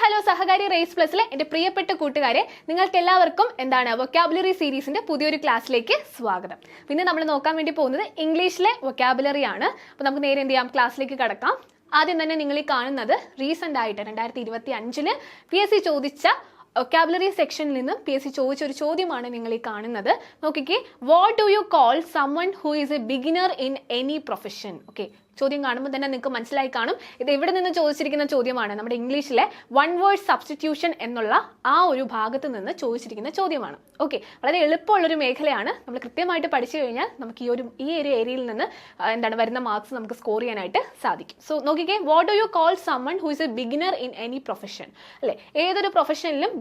Hello സഹകാരി raise പ്ലസിലെ എൻ്റെ പ്രിയപ്പെട്ട കൂട്ടുകാരെ, നിങ്ങൾക്ക് എല്ലാവർക്കും വൊക്കാബുലറി സീരീസിന്റെ പുതിയൊരു ക്ലാസ്സിലേക്ക് സ്വാഗതം. പിന്നെ നമ്മൾ നോക്കാൻ വേണ്ടി പോകുന്നത് ഇംഗ്ലീഷിലെ വൊക്കാബുലറി ആണ്. അപ്പോൾ നമുക്ക് നേരെ എന്ത് ചെയ്യാം, ക്ലാസ്സിലേക്ക് കടക്കാം. ആദ്യം തന്നെ നിങ്ങൾ ഈ കാണുന്നത് റീസെന്റ് ആയിട്ട് 2025 PSC ചോദിച്ച വൊക്കാബുലറി സെക്ഷനിൽ നിന്ന് PSC ചോദിച്ച ഒരു ചോദ്യമാണ് നിങ്ങൾ ഈ കാണുന്നത്. നോക്കിക്കേ, what do you call someone who is a beginner in any profession? Okay, ചോദ്യം കാണുമ്പോൾ തന്നെ നിങ്ങൾക്ക് മനസ്സിലായി കാണും ഇത് എവിടെ നിന്ന് ചോദിച്ചിരിക്കുന്ന ചോദ്യമാണ്. നമ്മുടെ ഇംഗ്ലീഷിലെ വൺ വേർഡ് സബ്സ്റ്റിറ്റ്യൂഷൻ എന്നുള്ള ആ ഒരു ഭാഗത്ത് നിന്ന് ചോദിച്ചിരിക്കുന്ന ചോദ്യമാണ്. ഓക്കെ, വളരെ എളുപ്പമുള്ളൊരു മേഖലയാണ്. നമ്മൾ കൃത്യമായിട്ട് പഠിച്ചു കഴിഞ്ഞാൽ നമുക്ക് ഈ ഒരു ഏരിയയിൽ നിന്ന് വരുന്ന മാർക്സ് നമുക്ക് സ്കോർ ചെയ്യാനായിട്ട് സാധിക്കും. സോ നോക്കിക്കേ, what do you call someone who is a beginner in any profession? അല്ലെ, ഏതൊരു പ്രൊഫഷനിലും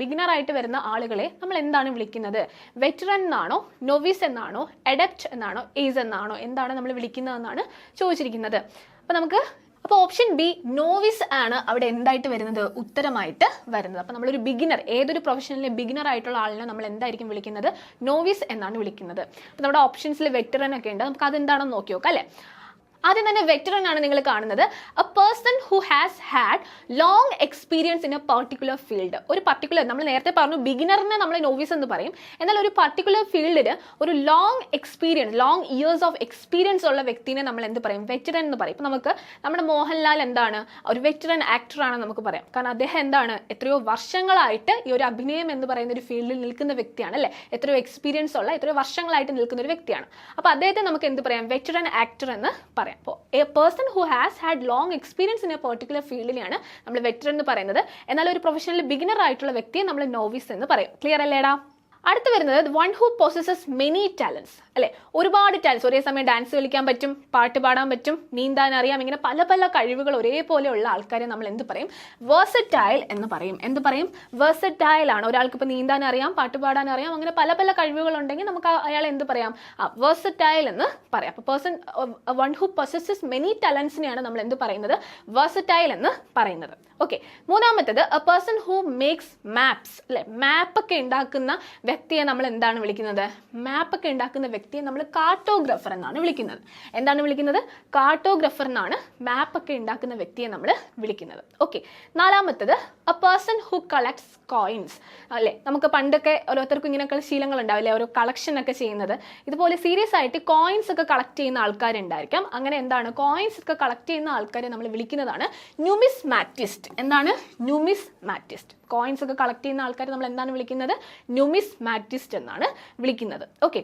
ബിഗിനറായിട്ട് വരുന്ന ആളുകളെ നമ്മൾ എന്താണ് വിളിക്കുന്നത്? വെറ്ററൻ എന്നാണോ, നൊവിസ് എന്നാണോ, എഡപ്റ്റ് എന്നാണോ, ഏസ് എന്നാണോ, എന്താണ് നമ്മൾ വിളിക്കുന്നതെന്നാണ് ചോദിച്ചിരിക്കുന്നത്. അപ്പോൾ ഓപ്ഷൻ ബി നോവിസ് ആണ് അവിടെ എന്തായിട്ട് വരുന്നത്, ഉത്തരമായിട്ട് വരുന്നത്. അപ്പോൾ നമ്മളൊരു ബിഗിനർ, ഏതൊരു പ്രൊഫഷനിലെ ബിഗിനർ ആയിട്ടുള്ള ആളിനെ നമ്മൾ എന്തായിരിക്കും വിളിക്കുന്നത്? നോവിസ് എന്നാണ് വിളിക്കുന്നത്. അപ്പോൾ നമ്മുടെ ഓപ്ഷൻസിൽ വെറ്ററൻ ഒക്കെ ഉണ്ട്, നമുക്ക് അതെന്താണെന്ന് നോക്കി നോക്കാം അല്ലേ. ആദ്യം തന്നെ വെറ്ററൻ ആണ് നിങ്ങൾ കാണുന്നത്. A person who has had long experience in A particular field. ഒരു പർട്ടിക്കുലർ, നമ്മൾ നേരത്തെ പറഞ്ഞു ബിഗിനറിനെ നമ്മൾ നോവിസ് എന്ന് പറയും, എന്നാൽ ഒരു പർട്ടിക്കുലർ ഫീൽഡിൽ ഒരു ലോങ് ഇയേഴ്സ് ഓഫ് എക്സ്പീരിയൻസ് ഉള്ള വ്യക്തിനെ നമ്മൾ എന്ത് പറയും? വെറ്ററൻ എന്ന് പറയും. ഇപ്പം നമുക്ക് നമ്മുടെ മോഹൻലാൽ എന്താണ്, ഒരു വെറ്ററൻ ആക്ടർ ആണെന്ന് നമുക്ക് പറയാം. കാരണം അദ്ദേഹം എന്താണ്, എത്രയോ വർഷങ്ങളായിട്ട് ഈ ഒരു അഭിനയം എന്ന് പറയുന്ന ഒരു ഫീൽഡിൽ നിൽക്കുന്ന വ്യക്തിയാണ് അല്ലേ. എത്രയോ എക്സ്പീരിയൻസ് ഉള്ള, എത്രയോ വർഷങ്ങളായിട്ട് നിൽക്കുന്ന ഒരു വ്യക്തിയാണ്. അപ്പോൾ അദ്ദേഹത്തെ നമുക്ക് എന്ത് പറയാം? വെറ്ററൻ ആക്ടർ എന്ന് പറയാം. അപ്പോൾ a person who has had long experience in a particular ഫീൽഡിനെയാണ് നമ്മൾ വെറ്ററൻ എന്ന് പറയുന്നത്. എന്നാൽ ഒരു പ്രൊഫഷണൽ ബിഗിനർ ആയിട്ടുള്ള വ്യക്തിയെ നമ്മൾ നോവിസ് എന്ന് പറയും. ക്ലിയർ അല്ലേടാ? അടുത്ത് വരുന്നത് one who possesses many talents അല്ലെ. ഒരുപാട് ടാലൻസ്, ഒരേ സമയം ഡാൻസ് കളിക്കാൻ പറ്റും, പാട്ട് പാടാൻ പറ്റും, നീന്താൻ അറിയാം, ഇങ്ങനെ പല പല കഴിവുകൾ ഒരേപോലെയുള്ള ആൾക്കാരെ നമ്മൾ എന്ത് പറയും? വേഴ്സറ്റൈൽ എന്ന് പറയും. എന്ത് പറയും? വേഴ്സറ്റൈൽ ആണ്. ഒരാൾക്ക് ഇപ്പോൾ നീന്താൻ അറിയാം, പാട്ട് പാടാൻ അറിയാം, അങ്ങനെ പല പല കഴിവുകൾ ഉണ്ടെങ്കിൽ നമുക്ക് അയാൾ എന്ത് പറയാം? വേഴ്സറ്റൈൽ എന്ന് പറയാം. അപ്പോൾ person one who possesses many ടാലൻസിനെയാണ് നമ്മൾ എന്ത് പറയുന്നത്? വേഴ്സറ്റൈൽ എന്ന് പറയുന്നത്. ഓക്കെ, മൂന്നാമത്തേത് a person who makes maps അല്ലെ. മാപ്പൊക്കെ ഉണ്ടാക്കുന്ന വ്യക്തിയെ നമ്മൾ എന്താണ് വിളിക്കുന്നത്? മാപ്പൊക്കെ ഉണ്ടാക്കുന്ന വ്യക്തിയെ നമ്മൾ കാർട്ടോഗ്രാഫർ എന്നാണ് വിളിക്കുന്നത്. എന്താണ് വിളിക്കുന്നത്? കാർട്ടോഗ്രാഫർ എന്നാണ് മാപ്പൊക്കെ ഉണ്ടാക്കുന്ന വ്യക്തിയെ നമ്മൾ വിളിക്കുന്നത്. ഓക്കെ, നാലാമത്തേത് A person who collects coins അല്ലെ. നമുക്ക് പണ്ടൊക്കെ ഓരോരുത്തർക്കും ഇങ്ങനെയൊക്കെ ശീലങ്ങൾ ഉണ്ടാവില്ലേ, ഓരോ കളക്ഷൻ ഒക്കെ ചെയ്യുന്നത്. ഇതുപോലെ സീരിയസ് ആയിട്ട് കോയിൻസ് ഒക്കെ കളക്ട് ചെയ്യുന്ന ആൾക്കാരുണ്ടായിരിക്കാം. അങ്ങനെ എന്താണ്, കോയിൻസ് ഒക്കെ കളക്ട് ചെയ്യുന്ന ആൾക്കാരെ നമ്മൾ വിളിക്കുന്നതാണ് ന്യൂമിസ്മാറ്റിസ്റ്റ്. എന്താണ്? ന്യൂമിസ്മാറ്റിസ്റ്റ്. കോയിൻസ് ഒക്കെ കളക്ട് ചെയ്യുന്ന ആൾക്കാർ നമ്മൾ എന്താണ് വിളിക്കുന്നത്? ന്യൂമിസ്മാറ്റിസ്റ്റ് എന്നാണ് വിളിക്കുന്നത്. ഓക്കെ,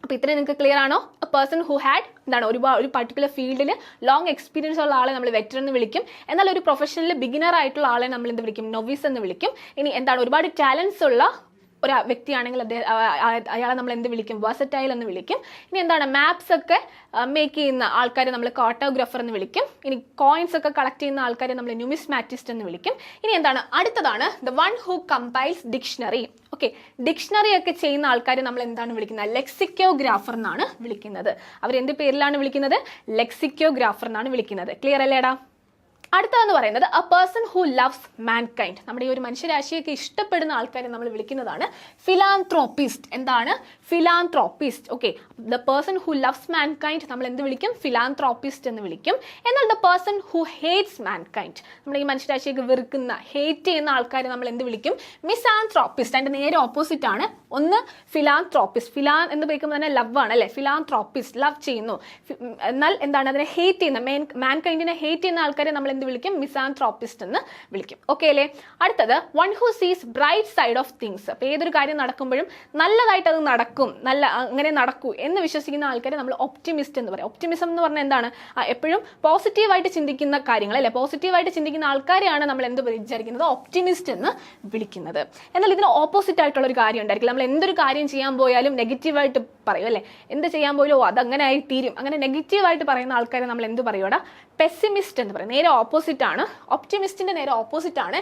അപ്പോൾ ഇത്രയും നിങ്ങൾക്ക് ക്ലിയർ ആണോ? എ പേഴ്സൺ ഹു ഹാഡ് ഒരു പർട്ടിക്കുലർ ഫീൽഡിൽ ലോങ് എക്സ്പീരിയൻസ് ഉള്ള ആളെ നമ്മൾ വെറ്ററൻ എന്ന് വിളിക്കും. എന്നാൽ ഒരു പ്രൊഫഷണൽ ബിഗിനർ ആയിട്ടുള്ള ആളെ നമ്മൾ എന്ത് വിളിക്കും? നോവിസ് എന്ന് വിളിക്കും. ഇനി ഒരുപാട് ടാലൻസ് ഉള്ള ഒരു വ്യക്തിയാണെങ്കിൽ അയാളെ നമ്മൾ എന്ത് വിളിക്കും? വേഴ്സറ്റൈൽ എന്ന് വിളിക്കും. ഇനി മാപ്സ് ഒക്കെ മേക്ക് ചെയ്യുന്ന ആൾക്കാരെ നമ്മൾ കാർട്ടോഗ്രാഫർ എന്ന് വിളിക്കും. ഇനി കോയിൻസ് ഒക്കെ കളക്ട് ചെയ്യുന്ന ആൾക്കാരെ നമ്മൾ ന്യൂമിസ്മാറ്റിസ്റ്റ് എന്ന് വിളിക്കും. ഇനി അടുത്തതാണ് the one who compiles dictionary. Okay, dictionary ഒക്കെ ചെയ്യുന്ന ആൾക്കാരെ നമ്മൾ എന്താണ് വിളിക്കുന്നത്? ലെക്സിക്കോഗ്രാഫർ എന്നാണ് വിളിക്കുന്നത്. അവരെന്ത് പേരിലാണ് വിളിക്കുന്നത്? ലെക്സിക്കോഗ്രാഫർ എന്നാണ് വിളിക്കുന്നത്. ക്ലിയർ അല്ലേടാ? അടുത്തതെന്ന് പറയുന്നത് A person who loves mankind. നമ്മുടെ ഈ ഒരു മനുഷ്യരാശിയൊക്കെ ഇഷ്ടപ്പെടുന്ന ആൾക്കാരെ നമ്മൾ വിളിക്കുന്നതാണ് ഫിലാന്ത്രോപ്പിസ്റ്റ്. എന്താണ്? Philanthropist. Okay, the person who loves mankind നമ്മൾ എന്ത് വിളിക്കും? ഫിലാന്ത്രോപ്പിസ്റ്റ് എന്ന് വിളിക്കും. എന്നാൽ the person who hates mankind, നമ്മുടെ ഈ മനുഷ്യരാശിയൊക്കെ വെറുക്കുന്ന, ഹേറ്റ് ചെയ്യുന്ന ആൾക്കാരെ നമ്മൾ എന്ത് വിളിക്കും? മിസാന്ത്രോപ്പിസ്റ്റ്. അതിന്റെ നേരെ ഓപ്പോസിറ്റ് ആണ്. ഒന്ന് ഫിലാന്ത്രോപ്പിസ്റ്റ്, ഫിലാൻ എന്ന് വിളിക്കുമ്പോൾ തന്നെ ലവ് ആണ് അല്ലെ. ഫിലാന്ത്രോപ്പിസ്റ്റ് ലവ് ചെയ്യുന്നു. എന്നാൽ അതിനെ ഹേറ്റ് ചെയ്യുന്ന, മാൻകൈൻഡിനെ ഹേറ്റ് ചെയ്യുന്ന ആൾക്കാരെ നമ്മൾ എന്ത് വിളിക്കും? മിസാന്ത്രോപ്പിസ്റ്റ് എന്ന് വിളിക്കും. ഓക്കെ അല്ലേ? അടുത്തത് വൺ ഹു സീസ് ബ്രൈറ്റ് സൈഡ് ഓഫ് തിങ്സ്. അപ്പോൾ ഏതൊരു കാര്യം നടക്കുമ്പോഴും നല്ലതായിട്ട് അത് നടക്കും, അങ്ങനെ നടക്കൂ എന്ന് വിശ്വസിക്കുന്ന ആൾക്കാരെ നമ്മൾ ഒപ്റ്റിമിസ്റ്റ് എന്ന് പറയും. ഒപ്റ്റിമിസം എന്ന് പറഞ്ഞാൽ എന്താണ്? എപ്പോഴും പോസിറ്റീവായിട്ട് ചിന്തിക്കുന്ന കാര്യങ്ങൾ അല്ലെ, പോസിറ്റീവായിട്ട് ചിന്തിക്കുന്ന ആൾക്കാരെയാണ് നമ്മൾ എന്ത് വിചാരിക്കുന്നത്? ഒപ്റ്റിമിസ്റ്റ് എന്ന് വിളിക്കുന്നത്. എന്നാൽ ഇതിന് ഓപ്പോസിറ്റ് ആയിട്ടുള്ള ഒരു കാര്യം ഉണ്ടായിരിക്കില്ല. നമ്മൾ എന്തൊരു കാര്യം ചെയ്യാൻ പോയാലും നെഗറ്റീവായിട്ട് പറയും അല്ലെ. എന്ത് ചെയ്യാൻ പോലും അതങ്ങനെ ആയി തീരും, അങ്ങനെ നെഗറ്റീവായിട്ട് പറയുന്ന ആൾക്കാരെ നമ്മൾ എന്ത് പറയൂടാ? പെസിമിസ്റ്റ് എന്ന് പറയും. നേരെ ഓപ്പോസിറ്റ് ആണ്. ഒപ്റ്റിമിസ്റ്റിന്റെ നേരെ ഓപ്പോസിറ്റ് ആണ്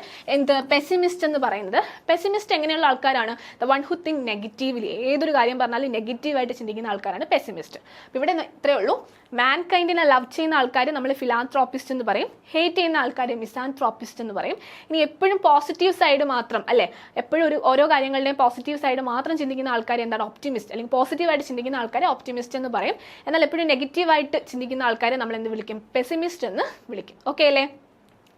പെസിമിസ്റ്റ് എന്ന് പറയുന്നത്. പെസിമിസ്റ്റ് എങ്ങനെയുള്ള ആൾക്കാരാണ്? The one who think negatively. ഏതൊരു കാര്യം പറഞ്ഞാലും നെഗറ്റീവായിട്ട് ചിന്തിക്കുന്ന ആൾക്കാരാണ് പെസിമിസ്റ്റ്. അപ്പോൾ ഇവിടെ ഇത്രയേ ഉള്ളൂ. മാൻകൈൻഡിനെ ലവ് ചെയ്യുന്ന ആൾക്കാർ നമ്മൾ ഫിലാന്ത്രോപ്പിസ്റ്റ് എന്ന് പറയും. ഹേറ്റ് ചെയ്യുന്ന ആൾക്കാർ മിസാന്ത്രോപ്പിസ്റ്റ് എന്ന് പറയും. ഇനി എപ്പോഴും പോസിറ്റീവ് സൈഡ് മാത്രം അല്ലെ, എപ്പോഴും ഓരോ കാര്യങ്ങളുടെയും പോസിറ്റീവ് സൈഡ് മാത്രം ചിന്തിക്കുന്ന ആൾക്കാർ എന്താണ്? ഒപ്റ്റിമിസ്റ്റ്. അല്ലെങ്കിൽ പോസിറ്റീവായിട്ട് ചിന്തിക്കുന്ന ആൾക്കാരെ ഒപ്റ്റിമിസ്റ്റ് എന്ന് പറയും. എന്നാൽ എപ്പോഴും നെഗറ്റീവായിട്ട് ചിന്തിക്കുന്ന ആൾക്കാരെ നമ്മൾ എന്ത് വിളിക്കും? പെസിമിസ്റ്റ് എന്ന് വിളിക്കും. ഓക്കെ അല്ലേ?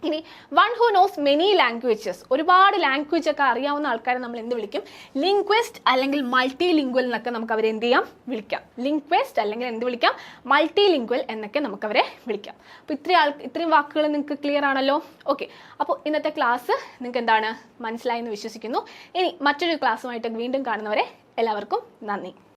ഇനി one who knows many languages, ഒരുപാട് ലാംഗ്വേജ് ഒക്കെ അറിയാവുന്ന ആൾക്കാരെ നമ്മൾ എന്ത് വിളിക്കും? ലിംഗ്വിസ്റ്റ് അല്ലെങ്കിൽ മൾട്ടി ലിംഗ്വൽ എന്നൊക്കെ നമുക്ക് അവരെ എന്ത് ചെയ്യാം? വിളിക്കാം. ലിംഗ്വിസ്റ്റ് അല്ലെങ്കിൽ എന്ത് വിളിക്കാം? മൾട്ടി ലിംഗ്വൽ എന്നൊക്കെ നമുക്ക് അവരെ വിളിക്കാം. അപ്പോൾ ഇത്രയും വാക്കുകൾ നിങ്ങൾക്ക് ക്ലിയർ ആണല്ലോ? ഓക്കെ, അപ്പോൾ ഇന്നത്തെ ക്ലാസ് നിങ്ങൾക്ക് എന്താണ് മനസ്സിലായെന്ന് വിശ്വസിക്കുന്നു. ഇനി മറ്റൊരു ക്ലാസ്സുമായിട്ട് വീണ്ടും കാണുന്നവരെ എല്ലാവർക്കും നന്ദി.